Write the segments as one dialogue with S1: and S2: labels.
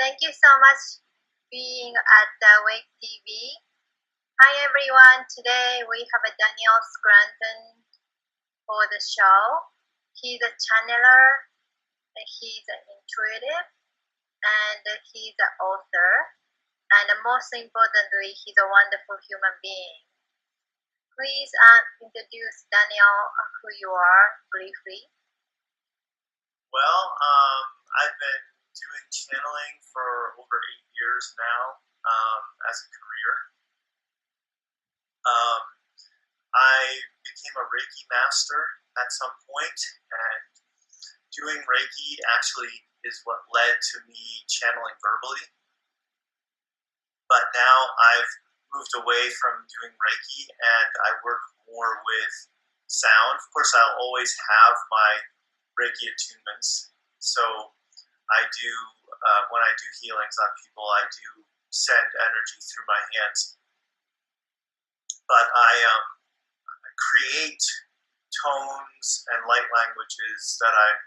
S1: Thank you so much being at the Wake TV. Hi everyone. Today we have a Daniel Scranton for the show. He's a channeler, he's an intuitive, and he's an author. And most importantly, he's a wonderful human being. Please introduce Daniel, who you are, briefly.
S2: Well, I've been doing channeling for over 8 years now as a career. I became a Reiki master at some point, and doing Reiki actually is what led to me channeling verbally. But now I've moved away from doing Reiki, and I work more with sound. Of course, I'll always have my Reiki attunements. So I do, when I do healings on people, I do send energy through my hands. But I create tones and light languages that I'm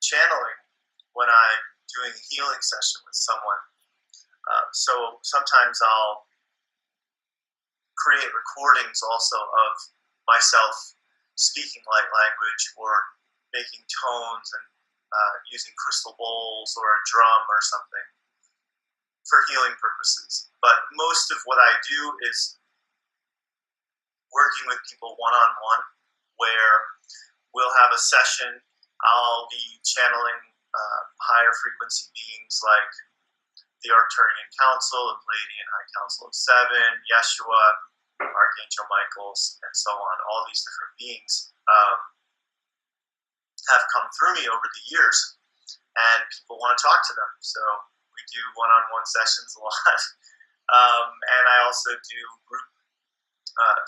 S2: channeling when I'm doing a healing session with someone. So sometimes I'll create recordings also of myself speaking light language or making tones and using crystal bowls or a drum or something for healing purposes. But most of what I do is working with people one-on-one, where we'll have a session. I'll be channeling higher frequency beings like the Arcturian Council, the Palladian High Council of Seven, Yeshua, Archangel Michael's, and so on. All these different beings have come through me over the years, and people want to talk to them. So we do one-on-one sessions a lot. And I also do group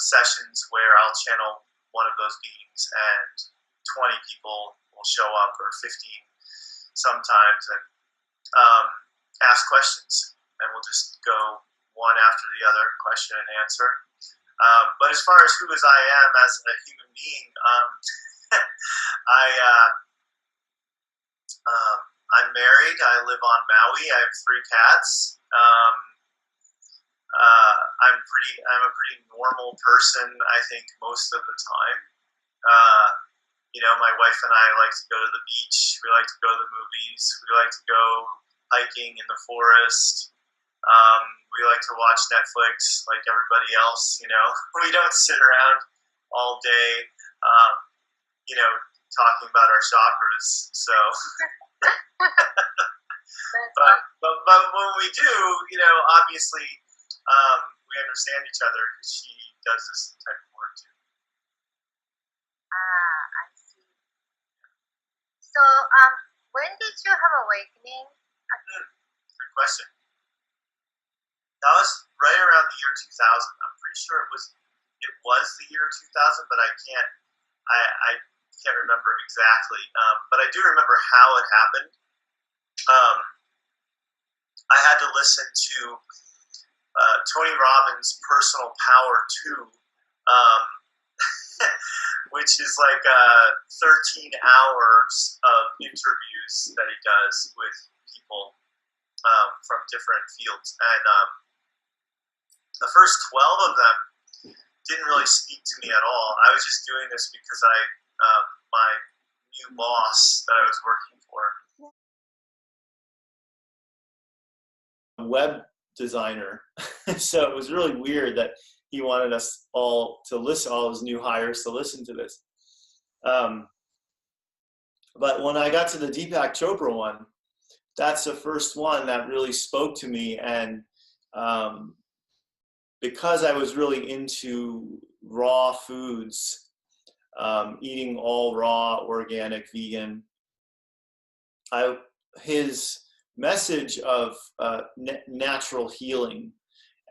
S2: sessions where I'll channel one of those beings, and 20 people will show up, or 15 sometimes, and ask questions. And we'll just go one after the other, question and answer. But as far as who as I am as a human being, I'm married. I live on Maui. I have 3 cats. I'm a pretty normal person, I think, most of the time. My wife and I like to go to the beach. We like to go to the movies. We like to go hiking in the forest. We like to watch Netflix like everybody else. We don't sit around all day, talking about our chakras. So, but when we do, obviously, we understand each other because she does this type of work too.
S1: I see. So, when did you have awakening?
S2: Good question. That was right around the year 2000. I'm pretty sure it was the year 2000, but I can't remember exactly. But I do remember how it happened. I had to listen to Tony Robbins' Personal Power 2, which is like 13 hours of interviews that he does with people from different fields. And the first 12 of them didn't really speak to me at all. I was just doing this because my new boss that I was working for, web designer. So it was really weird that he wanted us all to listen, all his new hires to listen to this. But when I got to the Deepak Chopra one, that's the first one that really spoke to me. And because I was really into raw foods, eating all raw, organic, vegan, his message of natural healing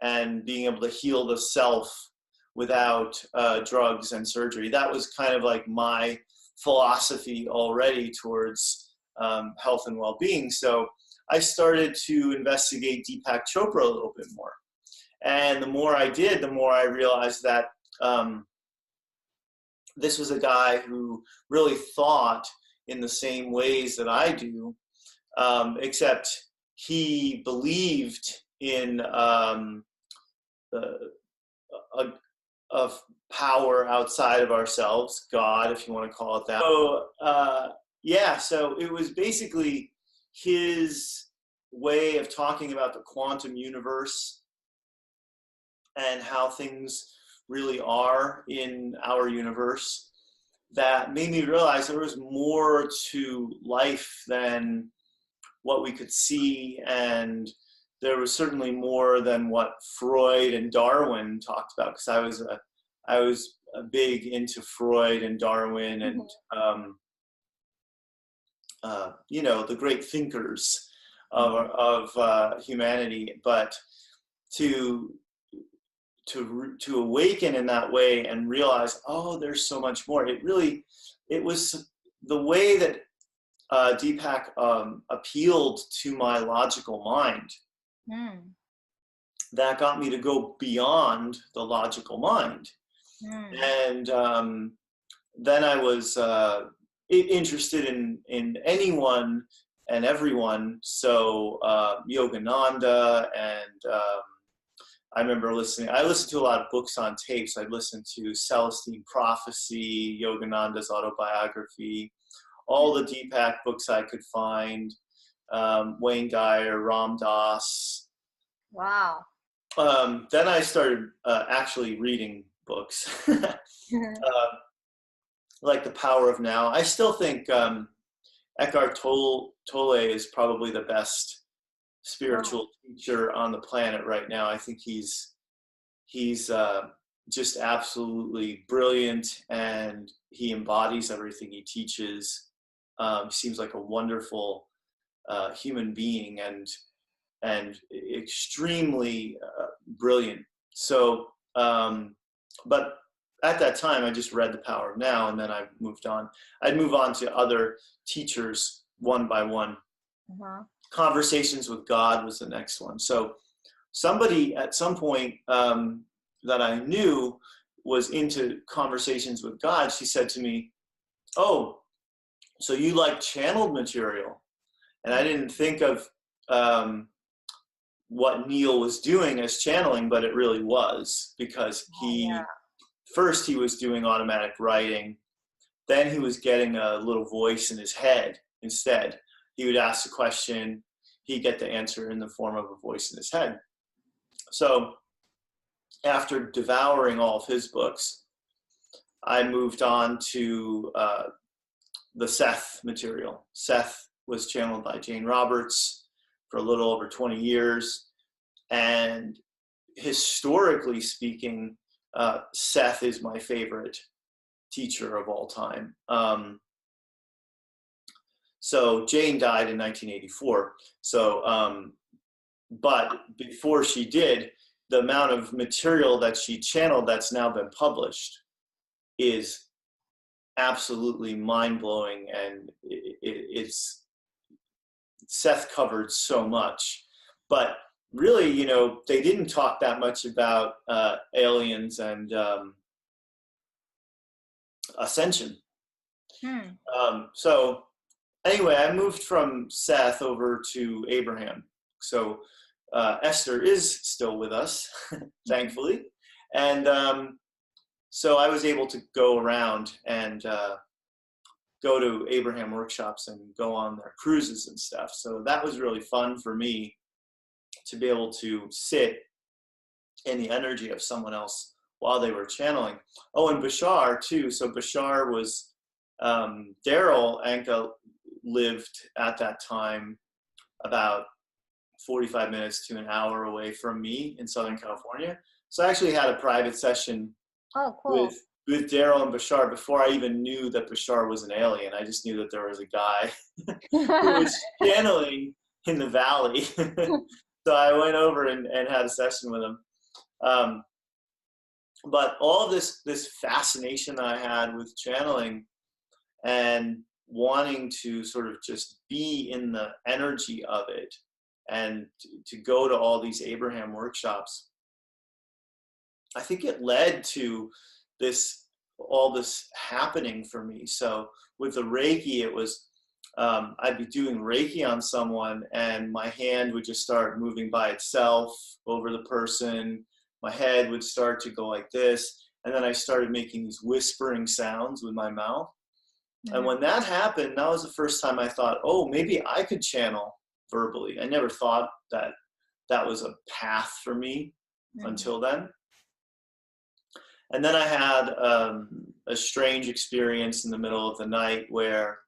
S2: and being able to heal the self without drugs and surgery, that was kind of like my philosophy already towards health and well-being. So I started to investigate Deepak Chopra a little bit more. And the more I did, the more I realized that this was a guy who really thought in the same ways that I do, except
S3: he believed in a power outside of ourselves, God, if you want to call it that. So so it was basically his way of talking about the quantum universe and how things really are in our universe that made me realize there was more to life than what we could see, and there was certainly more than what Freud and Darwin talked about, because I was big into Freud and Darwin and the great thinkers of humanity, but to awaken in that way and realize, oh, there's so much more. It was the way that Deepak appealed to my logical mind that got me to go beyond the logical mind. And then I was interested in anyone and everyone. So Yogananda, and I remember I listened to a lot of books on tapes. I listened to Celestine Prophecy, Yogananda's autobiography, all the Deepak books I could find, Wayne Dyer, Ram Dass.
S1: Wow.
S3: Then I started actually reading books, like The Power of Now. I still think Eckhart Tolle is probably the best spiritual teacher on the planet right now. I think he's just absolutely brilliant, and he embodies everything he teaches. Seems like a wonderful human being and extremely brilliant. So, but at that time, I just read The Power of Now, and then I moved on. I'd move on to other teachers one by one. Conversations with God was the next one. So somebody at some point that I knew was into conversations with God, she said to me, oh, so you like channeled material? And I didn't think of what Neil was doing as channeling, but it really was, because first he was doing automatic writing, then he was getting a little voice in his head instead. He would ask a question, he'd get the answer in the form of a voice in his head. So after devouring all of his books, I moved on to the Seth material. Seth was channeled by Jane Roberts for a little over 20 years. And historically speaking, Seth is my favorite teacher of all time. So Jane died in 1984. So, but before she did, the amount of material that she channeled that's now been published is absolutely mind-blowing, and it's Seth covered so much. But really, they didn't talk that much about aliens and Ascension. So anyway, I moved from Seth over to Abraham. So Esther is still with us, thankfully. And so I was able to go around and go to Abraham workshops and go on their cruises and stuff. So that was really fun for me to be able to sit in the energy of someone else while they were channeling. Oh, and Bashar too. So Bashar was, Daryl Anka lived at that time about 45 minutes to an hour away from me in Southern California. So I actually had a private session with Daryl and Bashar before I even knew that Bashar was an alien. I just knew that there was a guy who was channeling in the valley. So I went over and had a session with him. But all of this fascination that I had with channeling and wanting to sort of just be in the energy of it and to go to all these Abraham workshops, I think it led to all this happening for me. So with the Reiki, it was I'd be doing Reiki on someone and my hand would just start moving by itself over the person. My head would start to go like this. And then I started making these whispering sounds with my mouth. And when that happened, that was the first time I thought, oh, maybe I could channel verbally. I never thought that that was a path for me until then. And then I had a strange experience in the middle of the night where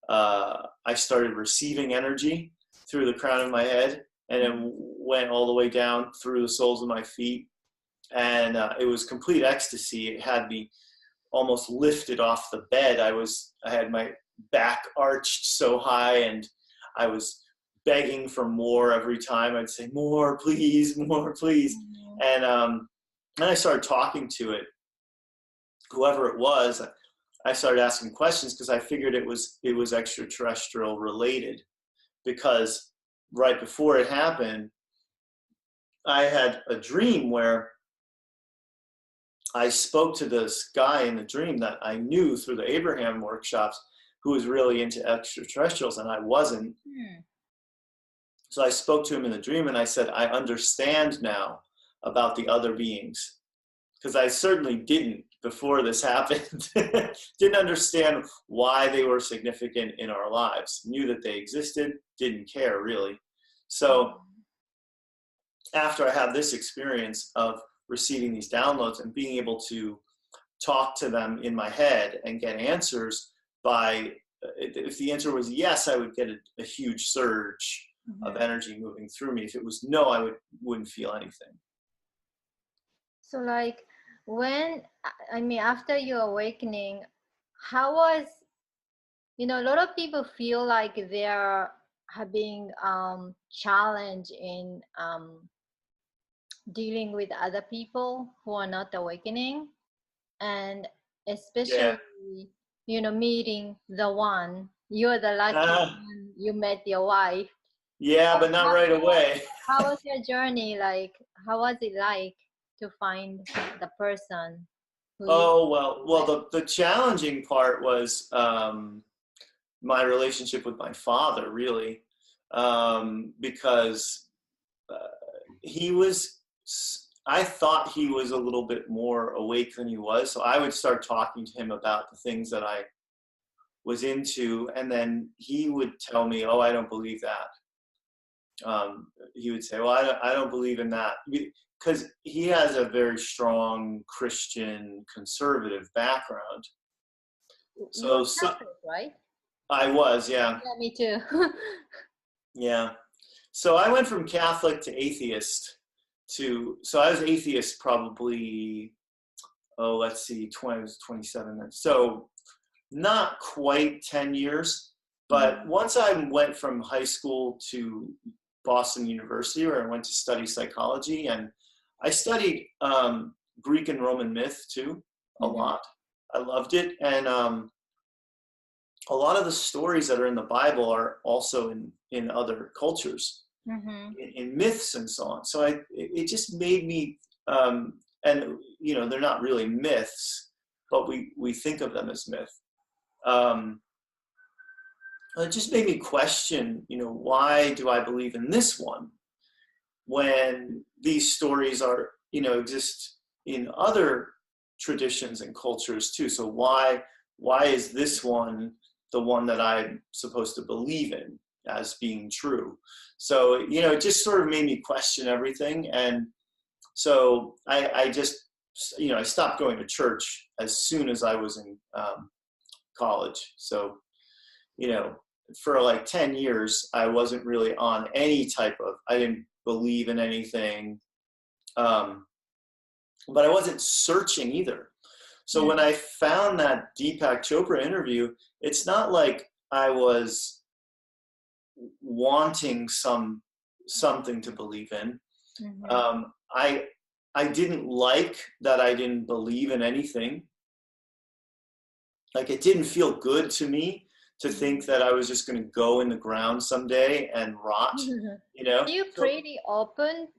S3: I started receiving energy through the crown of my head, and it went all the way down through the soles of my feet. And it was complete ecstasy. It had me almost lifted off the bed. I had my back arched so high, and I was begging for more every time. I'd say, more, please, more, please. And then I started talking to it, whoever it was. I started asking questions because I figured it was extraterrestrial related, because right before it happened, I had a dream where I spoke to this guy in the dream that I knew through the Abraham workshops, who was really into extraterrestrials, and I wasn't. So I spoke to him in the dream and I said, I understand now about the other beings, because I certainly didn't before this happened. Didn't understand why they were significant in our lives. Knew that they existed, didn't care really. So after I had this experience of receiving these downloads and being able to talk to them in my head and get answers by, if the answer was yes, I would get a huge surge of energy moving through me. If it was no, I wouldn't feel anything.
S1: So like after your awakening, how was, a lot of people feel like they're being challenged in dealing with other people who are not awakening, and especially meeting the one. You're the lucky one, you met your wife.
S3: Yeah, but not right away.
S1: How was your journey like? How was it like to find the person?
S3: The challenging part was my relationship with my father, really, because I thought he was a little bit more awake than he was. So I would start talking to him about the things that I was into, and then he would tell me, oh, I don't believe that. He would say, well, I don't believe in that. Because he has a very strong Christian conservative background.
S1: So Catholic, right?
S3: I was, yeah.
S1: Yeah, me too.
S3: Yeah. So I went from Catholic to atheist so I was atheist probably, 27. So not quite 10 years. But once I went from high school to Boston University, where I went to study psychology, and I studied Greek and Roman myth too, a lot. I loved it. And a lot of the stories that are in the Bible are also in other cultures, in myths and so on. So it just made me, and they're not really myths, but we think of them as myth. It just made me question, why do I believe in this one when these stories are, exist in other traditions and cultures too? So why is this one the one that I'm supposed to believe in as being true? So, it just sort of made me question everything. And so I just, I stopped going to church as soon as I was in college. So, for like 10 years, I wasn't really on any I didn't believe in anything. But I wasn't searching either. So when I found that Deepak Chopra interview, it's not like I was wanting something to believe in. I didn't like that I didn't believe in anything. Like, it didn't feel good to me to think that I was just going to go in the ground someday and rot,
S1: Are you pretty open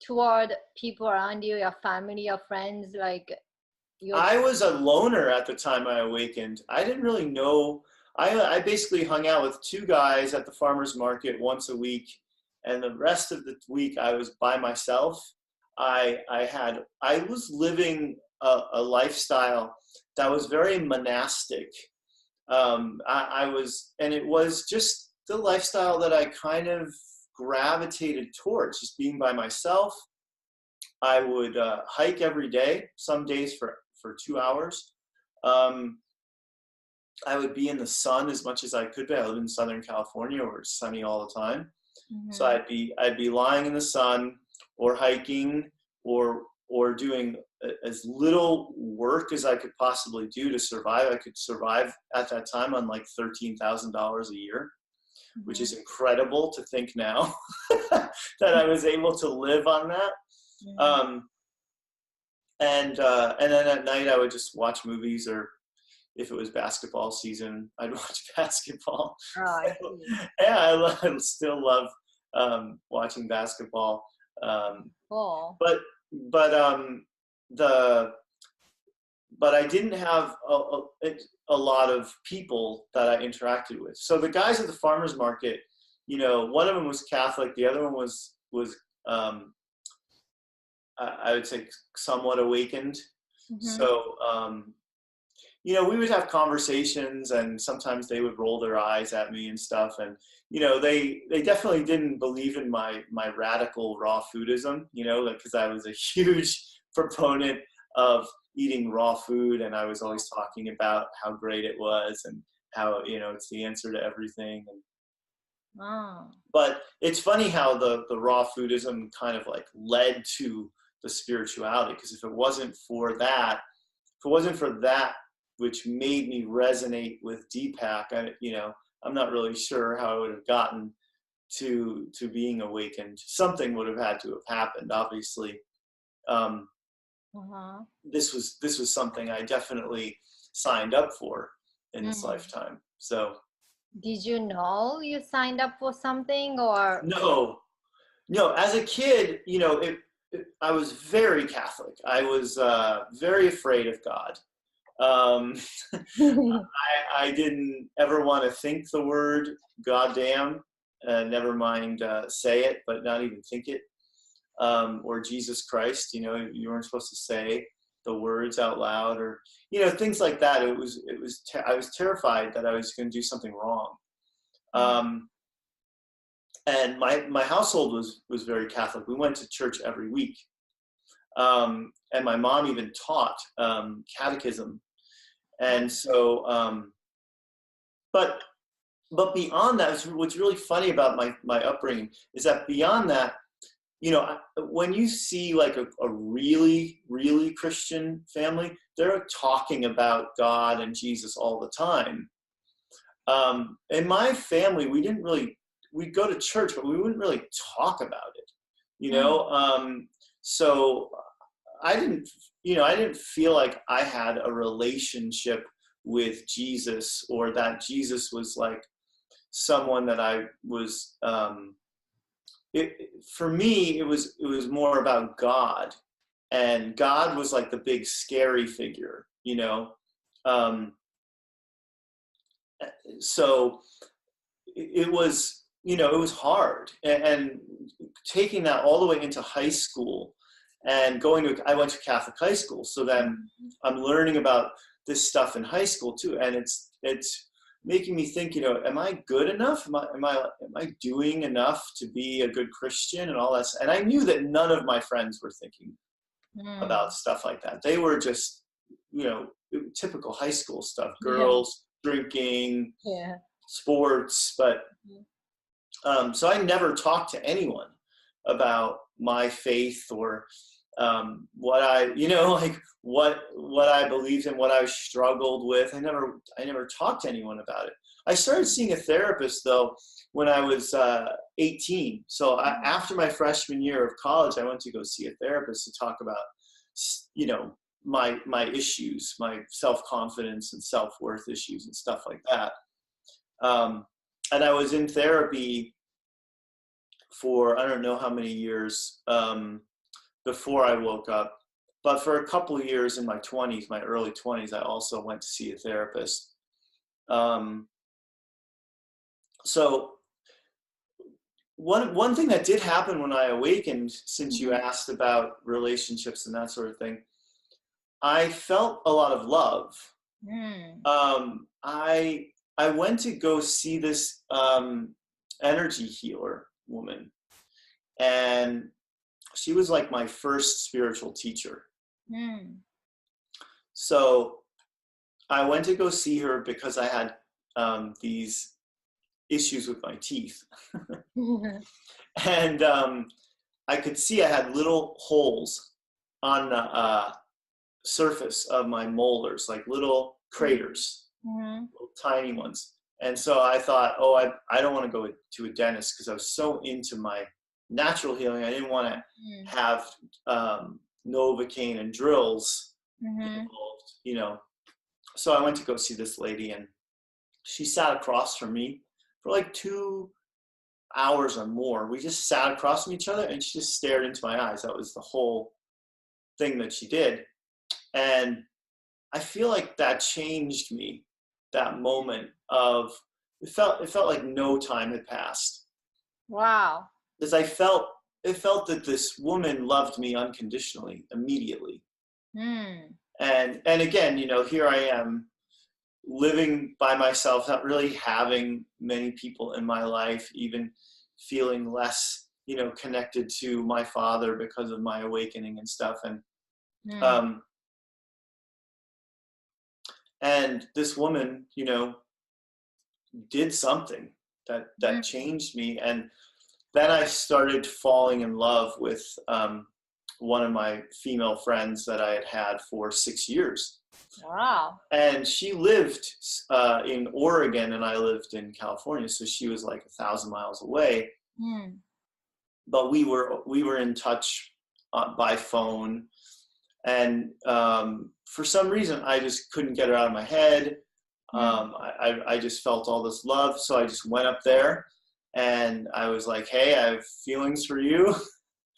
S1: toward people around you, your family, your friends? I
S3: was a loner at the time I awakened. I didn't really know. I basically hung out with two guys at the farmer's market once a week, and the rest of the week I was by myself. I was living a lifestyle that was very monastic. I was, and it was just the lifestyle that I kind of gravitated towards, just being by myself. I would hike every day, some days for 2 hours. I would be in the sun as much as I could be. I live in Southern California where it's sunny all the time.
S1: Mm-hmm.
S3: So I'd be lying in the sun or hiking or doing as little work as I could possibly do to survive. I could survive at that time on like $13,000 a year,
S1: Mm-hmm.
S3: which is incredible to think now that I was able to live on that.
S1: Mm-hmm.
S3: And then at night I would just watch movies, or if it was basketball season, I'd watch basketball.
S1: Oh, I see.
S3: Yeah, I still love watching basketball.
S1: Cool.
S3: But I didn't have a lot of people that I interacted with. So the guys at the farmers market, one of them was Catholic, the other one was I would say somewhat awakened.
S1: Mm-hmm.
S3: So we would have conversations, and sometimes they would roll their eyes at me and stuff. And, they definitely didn't believe in my radical raw foodism, because I was a huge proponent of eating raw food. And I was always talking about how great it was and how, it's the answer to everything. And,
S1: Oh.
S3: but it's funny how the raw foodism kind of like led to the spirituality, because if it wasn't for that, which made me resonate with Deepak, I'm not really sure how I would have gotten to being awakened. Something would have had to have happened, obviously.
S1: Uh-huh.
S3: This was something I definitely signed up for in this lifetime. So.
S1: Did you know you signed up for something, or?
S3: No. As a kid, I was very Catholic. I was very afraid of God. I didn't ever want to think the word goddamn, never mind say it, but not even think it, or Jesus Christ. You weren't supposed to say the words out loud, or things like that. I was terrified that I was going to do something wrong. And my household was very Catholic. We went to church every week, and my mom even taught catechism. And so, but beyond that, what's really funny about my upbringing is that beyond that, when you see like a really, really Christian family, they're talking about God and Jesus all the time. In my family, we'd go to church, but we wouldn't really talk about it, so I didn't feel like I had a relationship with Jesus, or that Jesus was like someone that I was, for me, it was more about God, and God was like the big scary figure, so it was, it was hard, and taking that all the way into high school, and I went to Catholic high school, so then I'm learning about this stuff in high school too, and it's making me think, am I good enough? Am I doing enough to be a good Christian and all that? And I knew that none of my friends were thinking about stuff like that. They were just, typical high school stuff, girls, drinking, sports, but so I never talked to anyone about my faith, or what I, what I believed in, what I struggled with. I never talked to anyone about it. I started seeing a therapist though when I was 18. So after my freshman year of college, I went to go see a therapist to talk about, my issues, my self-confidence and self-worth issues and stuff like that. And I was in therapy for, I don't know how many years before I woke up, but for a couple of years in my 20s, my early 20s, I also went to see a therapist. So one thing that did happen when I awakened, since you
S1: Mhm.
S3: asked about relationships and that sort of thing, I felt a lot of love.
S1: Mm.
S3: I went to go see this energy healer woman, and she was like my first spiritual teacher.
S1: Mm.
S3: So I went to go see her because I had these issues with my teeth, and I could see I had little holes on the surface of my molars, like little craters,
S1: Mhm.
S3: little tiny ones. And so I thought, oh, I don't want to go to a dentist, because I was so into my natural healing. I didn't want to
S1: Mm.
S3: have Novocaine and drills
S1: Mhm.
S3: involved, So I went to go see this lady, and she sat across from me for like 2 hours or more. We just sat across from each other, and she just stared into my eyes. That was the whole thing that she did. And I feel like that changed me. That moment of it felt like no time had passed,
S1: Wow.
S3: because it felt that this woman loved me unconditionally, immediately.
S1: Mm.
S3: And again, here I am living by myself, not really having many people in my life, even feeling less, connected to my father because of my awakening and stuff.
S1: Mm.
S3: Um, and this woman, did something that
S1: Mm.
S3: changed me. And then I started falling in love with one of my female friends that I had had for 6 years.
S1: Wow.
S3: And she lived in Oregon, and I lived in California, so she was like 1,000 miles away.
S1: Mm.
S3: But we were in touch by phone, and for some reason I just couldn't get her out of my head.
S1: Mm.
S3: I just felt all this love, so I just went up there, and I was like, "Hey, I have feelings for you.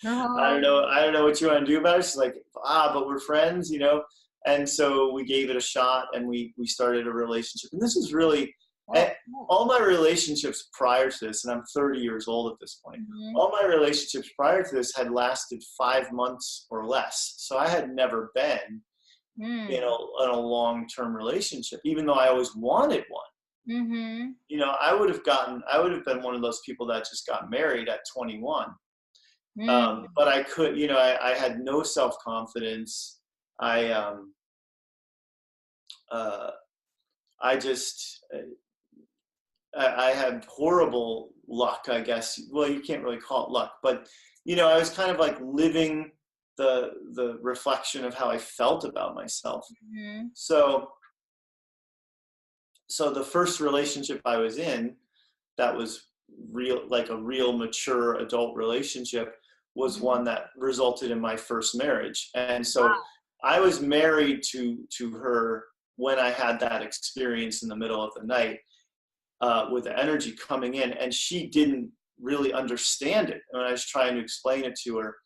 S1: Oh.
S3: I don't know what you want to do about it." She's like, but we're friends. And so we gave it a shot, and we started a relationship. And this is really
S1: Oh, cool.
S3: all my relationships prior to this, and I'm 30 years old at this point.
S1: Mhm.
S3: All my relationships prior to this had lasted 5 months or less. So I had never been
S1: Mm.
S3: in a long-term relationship, even though I always wanted one.
S1: Mhm.
S3: I would have been one of those people that just got married at 21.
S1: Mm.
S3: But I could, I had no self-confidence. I, uh, I just, I had horrible luck, I guess. Well, you can't really call it luck, but, I was kind of like living the reflection of how I felt about myself.
S1: Mhm.
S3: So the first relationship I was in, that was real, like a real mature adult relationship, was
S1: Mhm.
S3: one that resulted in my first marriage. And so
S1: Wow.
S3: I was married to her when I had that experience in the middle of the night, with the energy coming in, and she didn't really understand it when I was trying to explain it to her.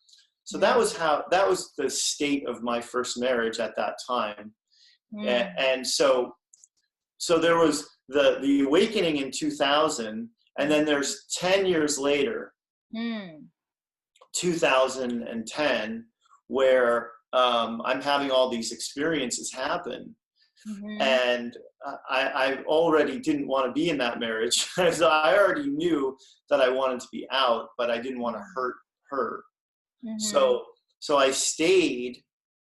S3: So
S1: Mm.
S3: that was the state of my first marriage at that time. and,
S1: Mm.
S3: and so so there was the awakening in 2000, and then there's 10 years later,
S1: Mm.
S3: 2010, where I'm having all these experiences happen.
S1: Mhm.
S3: And I already didn't want to be in that marriage. So I already knew that I wanted to be out, but I didn't want to hurt her.
S1: Mhm.
S3: So I stayed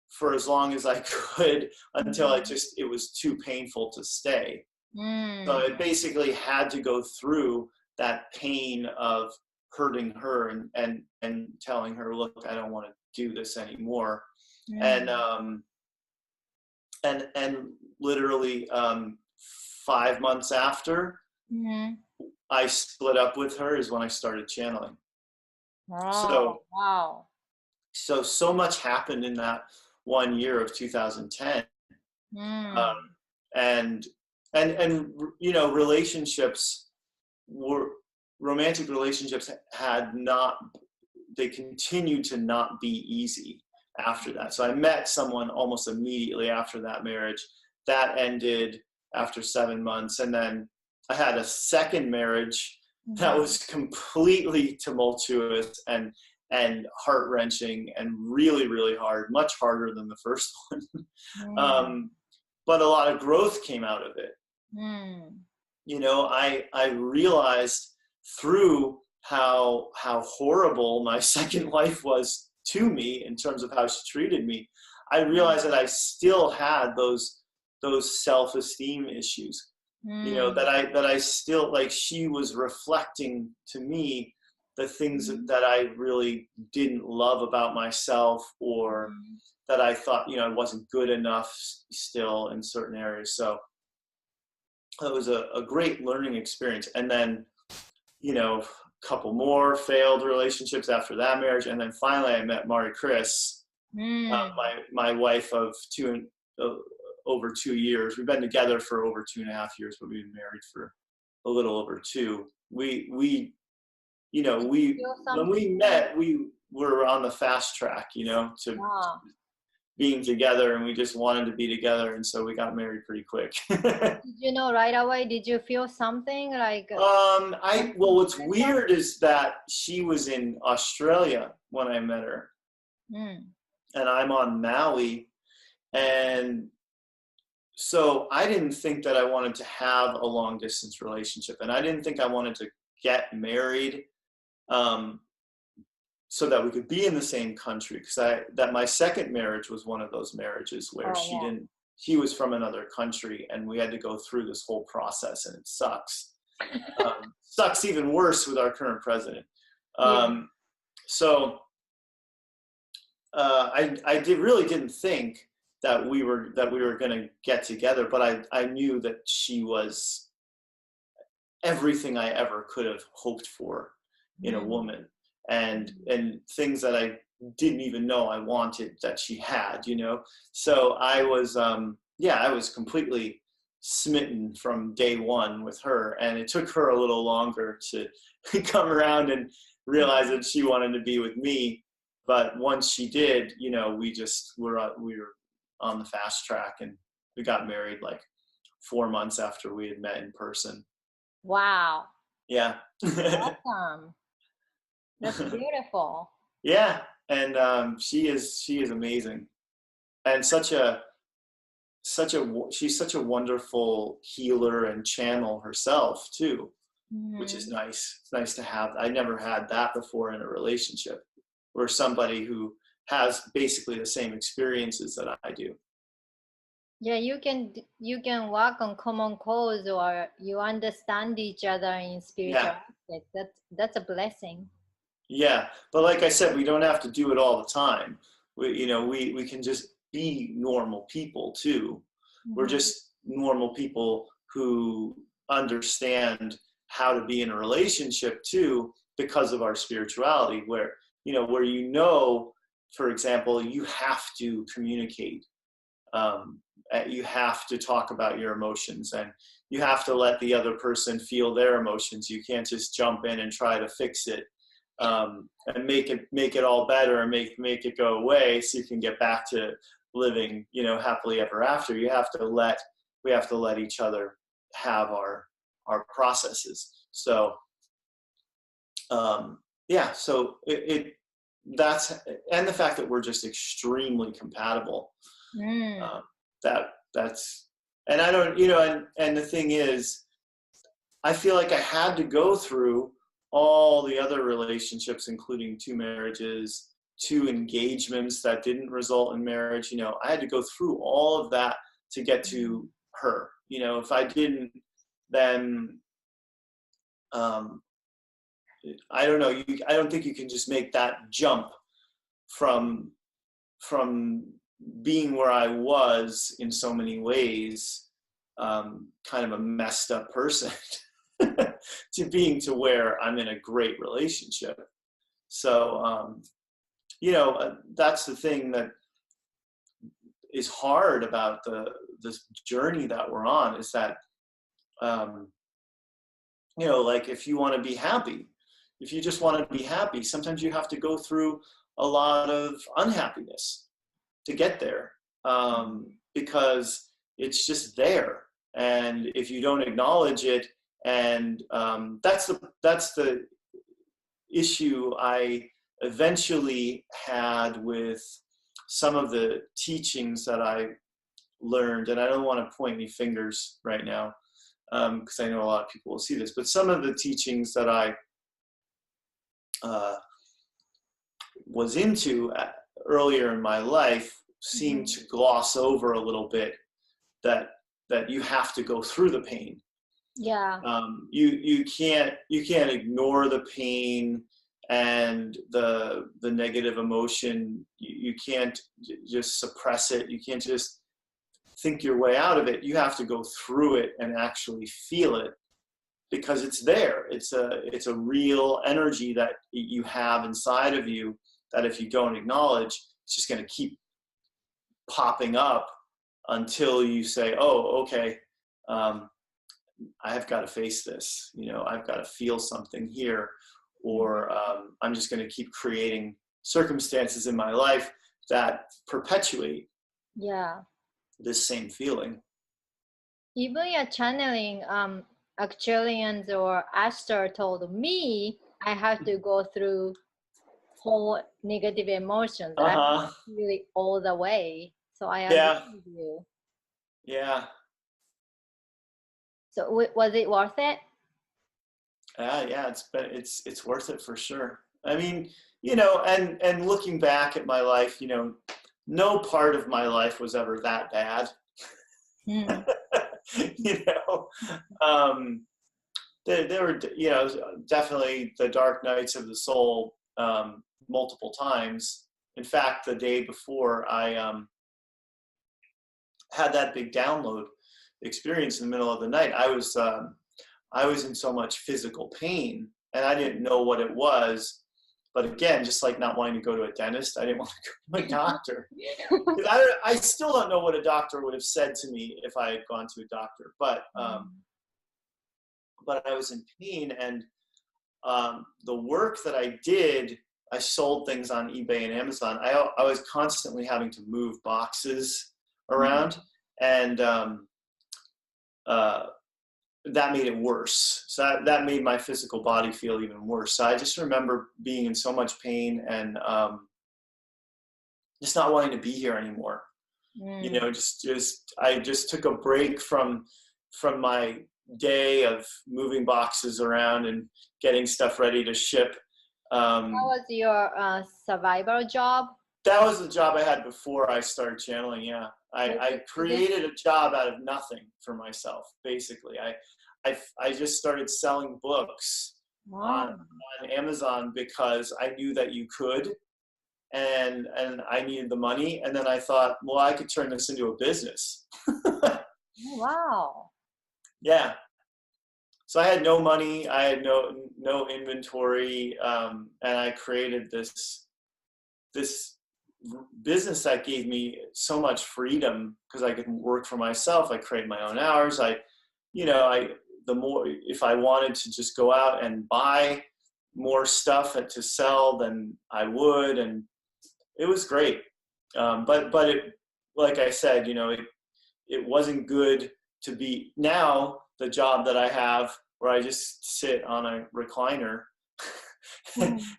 S3: for as long as I could, until
S1: Mhm.
S3: it was too painful to stay. So
S1: Mm.
S3: I basically had to go through that pain of hurting her, and telling her, look, I don't want to do this anymore. And
S1: Mm.
S3: and literally 5 months after
S1: Mhm.
S3: I split up with her is when I started channeling.
S1: Oh,
S3: So
S1: wow.
S3: so much happened in that one year of 2010. um,
S1: Mm.
S3: and relationships were romantic relationships had not they continued to not be easy after that. So I met someone almost immediately after that marriage. That ended after 7 months, and then I had a second marriage that was completely tumultuous and heart-wrenching and really, really hard, much harder than the first one. But a lot of growth came out of it. You know, I realized through how horrible my second wife was to me in terms of how she treated me. I realized that I still had those self-esteem issues. You know, that I still, like, she was reflecting to me the things that I really didn't love about myself, or that I thought, you know, I wasn't good enough still in certain areas. So it was a great learning experience. And then, you know, a couple more failed relationships after that marriage. And then finally I met Mari Chris, my wife of over 2 years. We've been together for over 2.5 years, but we've been married for a little over 2. We you know, when we met, we were on the fast track, you know, to being together, and we just wanted to be together, and so we got married pretty quick.
S4: Did you know right away? Did you feel something like?
S3: Well, what's weird is that she was in Australia when I met her, and I'm on Maui, and so I didn't think that I wanted to have a long distance relationship, and I didn't think I wanted to get married so that we could be in the same country, because that my second marriage was one of those marriages where she was from another country, and we had to go through this whole process, and it sucks. Sucks even worse with our current president. So I really didn't think that we were going to get together, but I knew that she was everything I ever could have hoped for in a woman, and things that I didn't even know I wanted that she had, you know. So I was I was completely smitten from day one with her, and it took her a little longer to come around and realize that she wanted to be with me. But once she did, you know, we were on the fast track, and we got married like 4 months after we had met in person.
S4: Wow.
S3: Yeah.
S4: Awesome. That's beautiful.
S3: Yeah, and she is amazing, and she's such a wonderful healer and channel herself too, which is nice. It's nice to have. I never had that before in a relationship, where somebody who has basically the same experiences that I do.
S4: Yeah, you can work on common cause, or you understand each other in spiritual aspect. That's a blessing.
S3: Yeah, but like I said, we don't have to do it all the time. We can just be normal people too. We're just normal people who understand how to be in a relationship too, because of our spirituality, where for example, you have to communicate. You have to talk about your emotions, and you have to let the other person feel their emotions. You can't just jump in and try to fix it, and make it all better, and make it go away so you can get back to living, you know, happily ever after. We have to let each other have our processes. So so that's, and the fact that we're just extremely compatible. That's, and I don't, you know, and the thing is, I feel like I had to go through all the other relationships, including 2 marriages, 2 engagements that didn't result in marriage. You know, I had to go through all of that to get to her. You know, if I didn't, then I don't know. I don't think you can just make that jump from being where I was in so many ways, kind of a messed up person, to being to where I'm in a great relationship. So, you know, that's the thing that is hard about this journey that we're on, is that, you know, like, if you want to be happy, if you just want to be happy, sometimes you have to go through a lot of unhappiness to get there, because it's just there. And if you don't acknowledge it And that's the issue I eventually had with some of the teachings that I learned. And I don't want to point any fingers right now, because I know a lot of people will see this, but some of the teachings that I was into earlier in my life seemed to gloss over a little bit that you have to go through the pain.
S4: Yeah.
S3: You can't ignore the pain and the negative emotion. You can't just suppress it. You can't just think your way out of it. You have to go through it and actually feel it, because it's there. It's a real energy that you have inside of you that if you don't acknowledge, it's just going to keep popping up until you say, oh, okay, I have got to face this. I've got to feel something here, or I'm just going to keep creating circumstances in my life that perpetuate this same feeling.
S4: Even your channeling, Actualians or Esther told me I have to go through whole negative emotions. I have to feel it all the way. So I agree with you.
S3: Yeah.
S4: So was it worth it?
S3: Yeah, it's worth it for sure. I mean, and looking back at my life, no part of my life was ever that bad. There were, definitely the dark nights of the soul, multiple times. In fact, the day before I had that big download experience in the middle of the night, I was in so much physical pain, and I didn't know what it was. But again, just like not wanting to go to a dentist, I didn't want to go to a doctor. I still don't know what a doctor would have said to me if I had gone to a doctor. But I was in pain, and the work that I did, I sold things on eBay and Amazon. I was constantly having to move boxes around, and that made it worse. So that made my physical body feel even worse. So I just remember being in so much pain and just not wanting to be here anymore. I just took a break from my day of moving boxes around and getting stuff ready to ship.
S4: That was your survival job?
S3: That was the job I had before I started channeling. Yeah, I created a job out of nothing for myself. Basically, I just started selling books on Amazon because I knew that you could, and I needed the money. And then I thought, well, I could turn this into a business.
S4: Wow.
S3: Yeah. So I had no money. I had no inventory, and I created this business that gave me so much freedom because I could work for myself. I create my own hours. The more, if I wanted to just go out and buy more stuff to sell, then I would, and it was great. But it, like I said, it wasn't good to be now the job that I have where I just sit on a recliner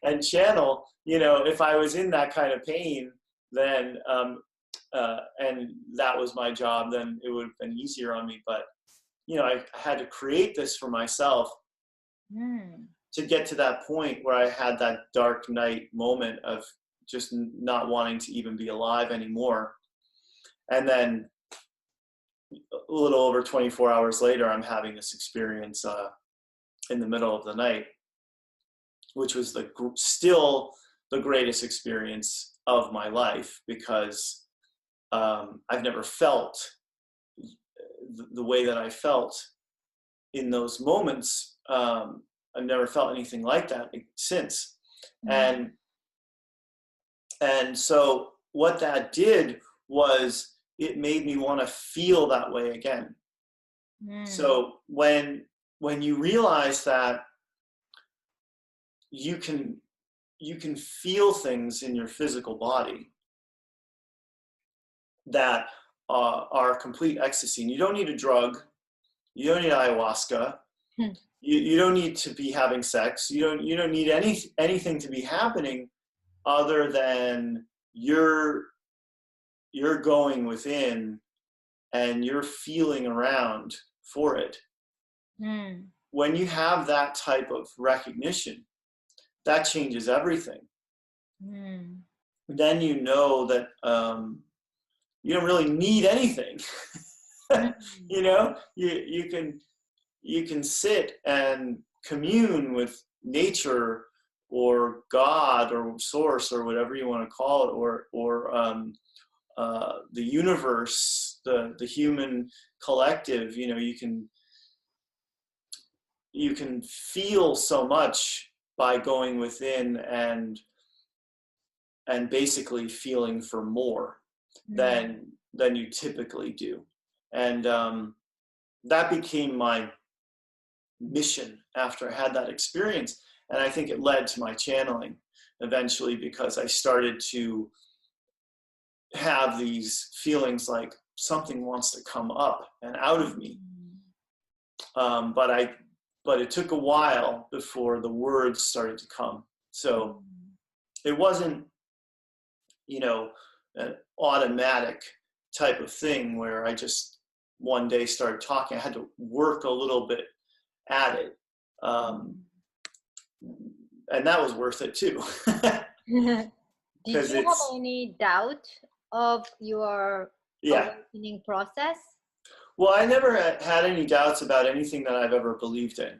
S3: and channel. If I was in that kind of pain, then and that was my job, then it would have been easier on me. But I had to create this for myself to get to that point where I had that dark night moment of just not wanting to even be alive anymore. And then a little over 24 hours later, I'm having this experience in the middle of the night, which was still the greatest experience of my life, because I've never felt the way that I felt in those moments. I've never felt anything like that since. And so what that did was it made me want to feel that way again. So when you realize that you can feel things in your physical body that are complete ecstasy, and you don't need a drug, you don't need ayahuasca, You don't need to be having sex. You don't need anything to be happening other than you're going within and you're feeling around for it. When you have that type of recognition, that changes everything. Then you know that you don't really need anything. You know, you can sit and commune with nature or God or source or whatever you want to call it, or the universe, the human collective. You know, you can feel so much by going within and basically feeling for more than you typically do. And that became my mission after I had that experience. And I think it led to my channeling eventually, because I started to have these feelings like something wants to come up and out of me. But it took a while before the words started to come. So it wasn't, you know, an automatic type of thing where I just one day started talking. I had to work a little bit at it. And that was worth it too.
S4: Did you have any doubt of your awakening process?
S3: Well, I never had any doubts about anything that I've ever believed in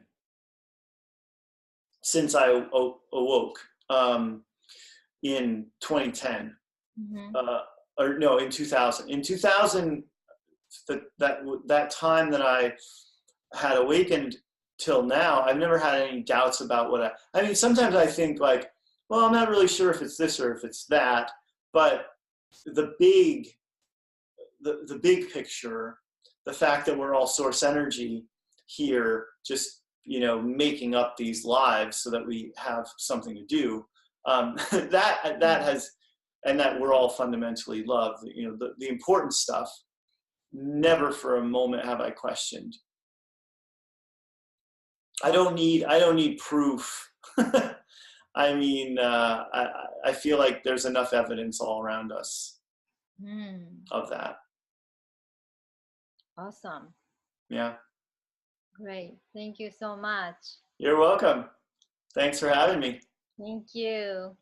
S3: since I awoke in 2010. Or no, in 2000. In 2000, that time that I had awakened till now, I've never had any doubts about what I mean, sometimes I think like, well, I'm not really sure if it's this or if it's that, but the big picture, the fact that we're all source energy here, just, you know, making up these lives so that we have something to do, that has, and that we're all fundamentally love, you know, the important stuff, never for a moment have I questioned. I don't need proof. I mean, I feel like there's enough evidence all around us of that.
S4: Awesome.
S3: Yeah.
S4: Great. Thank you so much.
S3: You're welcome. Thanks for having me.
S4: Thank you.